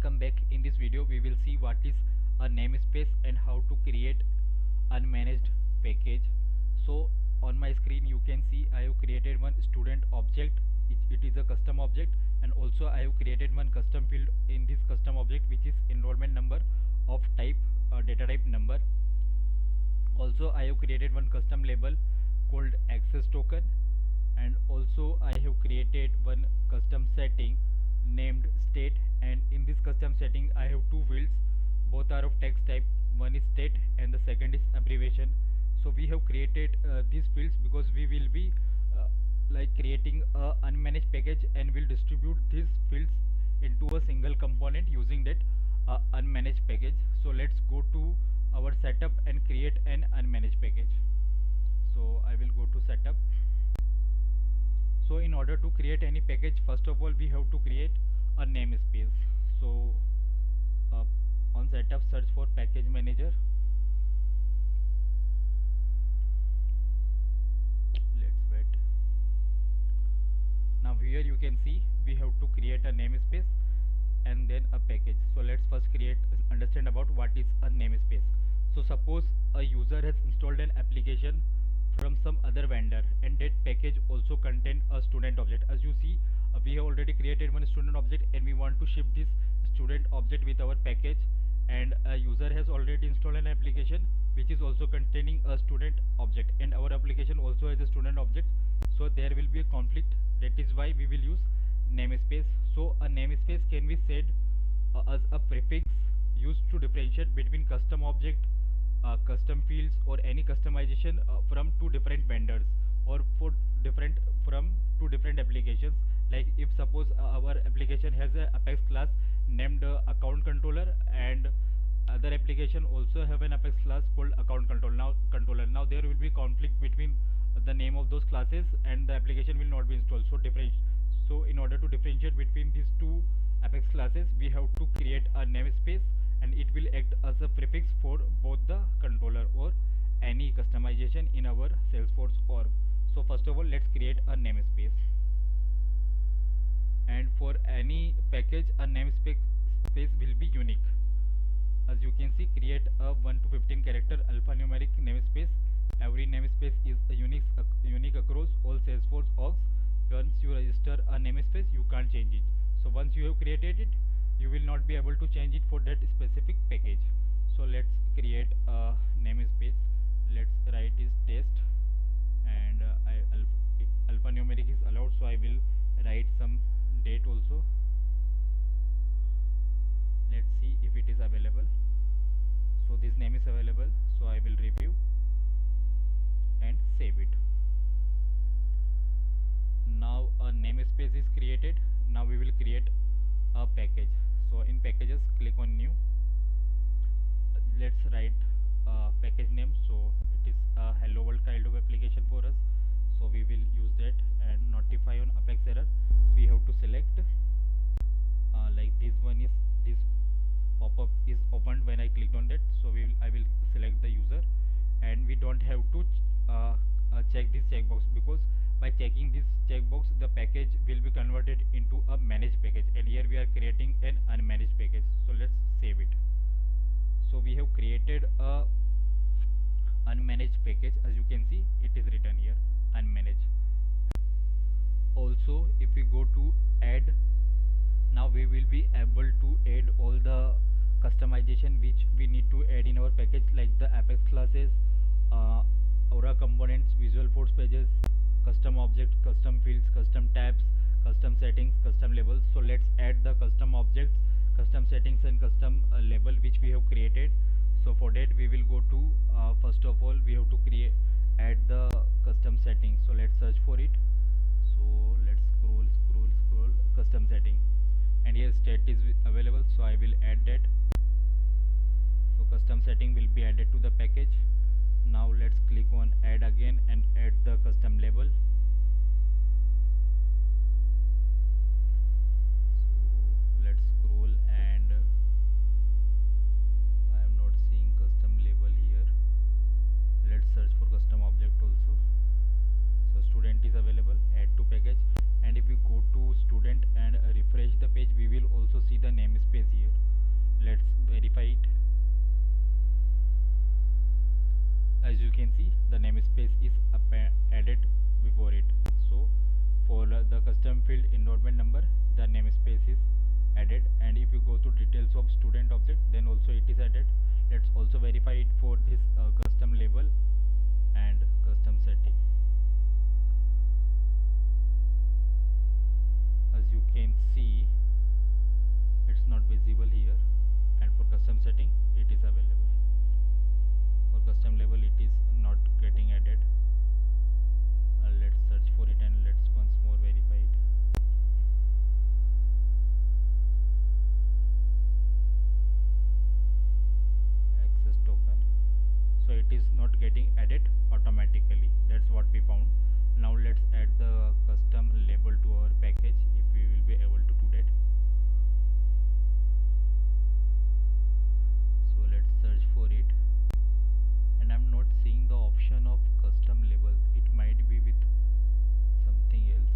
Welcome back. In this video we will see what is a namespace and how to create unmanaged package. So on my screen you can see I have created one student object. It is a custom object, and also I have created one custom field in this custom object which is enrollment number of type data type number. Also I have created one custom label called access token, and also I have created one custom setting named state, and in this custom setting I have two fields, both are of text type. One is state and the second is abbreviation. So we have created these fields because we will be like creating a unmanaged package and will distribute these fields into a single component using that unmanaged package. So let's go to our setup and create an unmanaged package. So I will go to setup. So in order to create any package, first of all we have to create a namespace. So on setup, search for package manager. Let's wait. Now here you can see we have to create a namespace and then a package. So let's first understand about what is a namespace. So suppose a user has installed an application from some other vendor, and that package also contain a student object. As you see, we have already created one student object and we want to ship this student object with our package, and a user has already installed an application which is also containing a student object, and our application also has a student object. So there will be a conflict. That is why we will use namespace. So a namespace can be said as a prefix used to differentiate between custom object, custom fields, or any customization from two different vendors, or from two different applications. Like if suppose our application has a Apex class named account controller, and other application also have an Apex class called account controller. Now there will be conflict between the name of those classes and the application will not be installed. So in order to differentiate between these two Apex classes, we have to create a namespace, and it will act as a prefix for both the controller or any customization in our Salesforce org. So first of all, let's create a namespace. And for any package, a namespace will be unique. As you can see, create a 1 to 15 character alphanumeric namespace. Every namespace is a unique across all Salesforce orgs. Once you register a namespace, you can't change it. So once you have created it, you will not be able to change it for that specific package. So let's create a namespace. Let's write is test, and alphanumeric is allowed, so I will write some date also. Let's see if it is available. So this name is available, so I will review and save it. Now a namespace is created. Now we will create a package. So in packages, click on new. Let's write package name. So it is a hello world kind of application for us, so we will use that. And notify on Apex error, we have to select like this one is this pop-up is opened when I clicked on that. So I will select the user, and we don't have to check this checkbox, because by checking this checkbox the package will be converted into a managed package, and here we are creating an unmanaged package. So let's save it. So we have created a unmanaged package. As you can see, it is written here unmanaged. Also if we go to add, now we will be able to add all the customization which we need to add in our package, like the Apex classes, Aura components, Visual Force pages, custom objects, custom fields, custom tabs, custom settings, custom labels. So let's add the custom objects, custom settings, and custom label which we have created. So for that we will go to first of all we have to add the custom setting. So let's search for it. So let's scroll custom setting, and here state is available, so I will add that. So custom setting will be added to the package. Now let's click on add again and add the custom label. So let's scroll, and I am not seeing custom label here. Let's search for custom object also. So student is available, add to package, and if we go to student and refresh the page, we will also see the namespace here. custom field enrollment number, the namespace is added. And if you go to details of student object, then also it is added. Let's also verify it for this custom label and custom setting. As you can see, it's not visible here, and for custom setting it is available. For custom label it is not getting added. Let's search for it and let's once more verify it. Access token, so it is not getting added automatically. That's what we found. Now let's add the custom label to our package, if we will be able to do that. So let's search for it, and I'm not seeing the option of custom label. It might be with something else.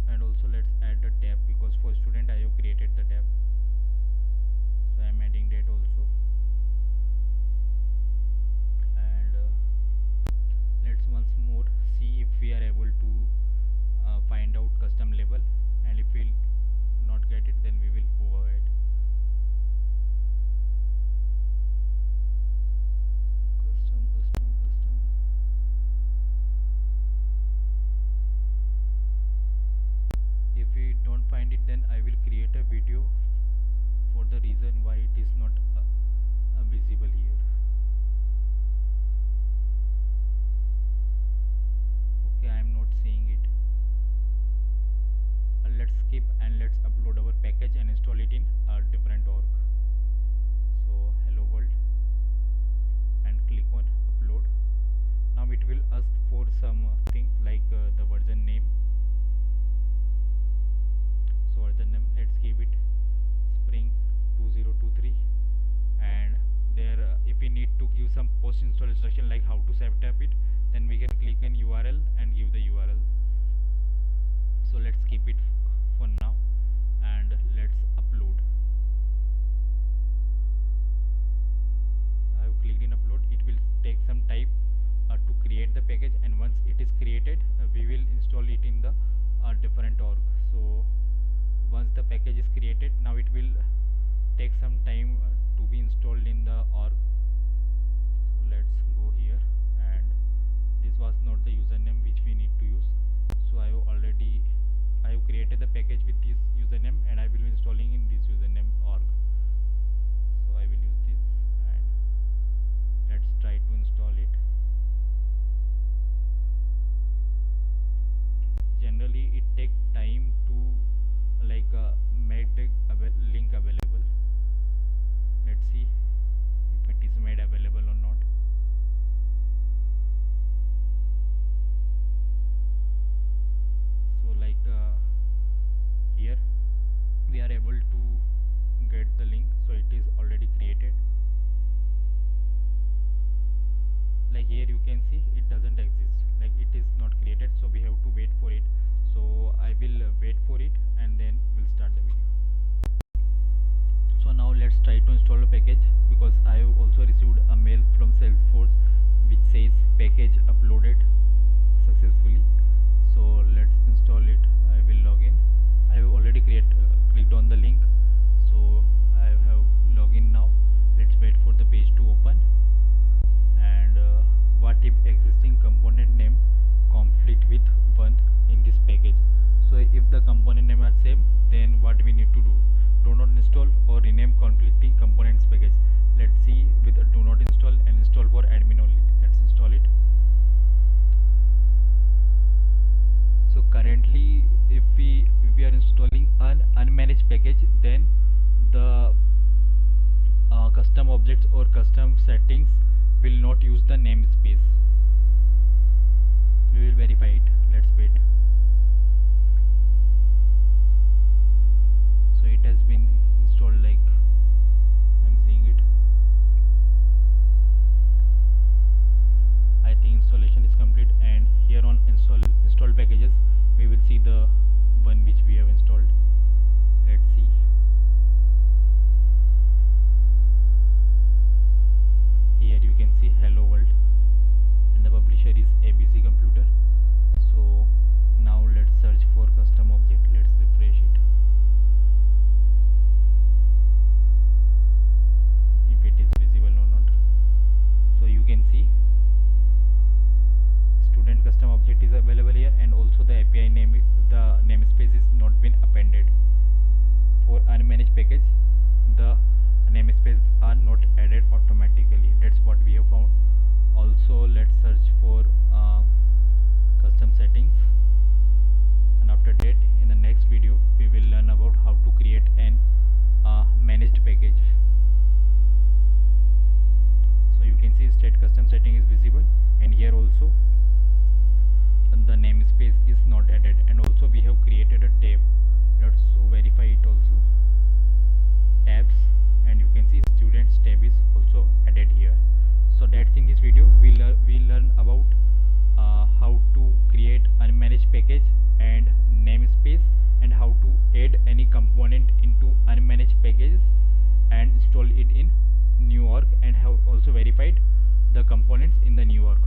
And also let's add the tab, because for student I have created the tab, so I'm adding that also. And let's once more see if we are able to find out custom label, and if we'll not get it, then we will move ahead. Custom. If we don't find it, then I will create a video for the reason why it is not visible here. Okay, I am not seeing it. Let's skip and let's upload our package and install it in a different org. So hello world, and click on upload. Now it will ask for something like the version name. So version name, let's give it Spring 2023. And there if we need to give some post install instruction like how to set up it, then we can click on URL and give the URL. So let's keep it for now and let's upload. I have clicked in upload. It will take some time to create the package, and once it is created, we will install it in the different org. So once the package is created, now it will take some time to be installed in the org. So let's go here, and this was not the username which we need to use. So I have created the package with this username, and I will be installing in this username org. So I will use this, and let's try to install it. Generally it takes time to make the link available. Let's see if it is made available or not. So here we are able to get the link, so it is already created. Like here you can see it doesn't exist, like it is not created, so we have to wait for it. So I will wait for it and then we'll start the video. So now let's try to install the package, because I have also received a mail from Salesforce which says package uploaded successfully. So let's install it. I will log in. I have already clicked on the link, so I have login now. Let's wait for the page to open. And what if existing component name conflict with one in this package? So if the component name are same, then what we need to do? Do not install or rename conflicting components package. Let's see with do not install and install for admin only. Let's install it. So currently if we are installing an unmanaged package, then the custom objects or custom settings will not use the namespace. We will verify it. Let's wait. So it has been installed, like I'm seeing it. I think installation is complete, and here on installed packages we will see the one which we have installed. Let's see. build any component into unmanaged packages and install it in new org, and have also verified the components in the new org.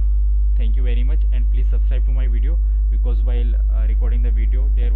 Thank you very much, and please subscribe to my video, because while recording the video there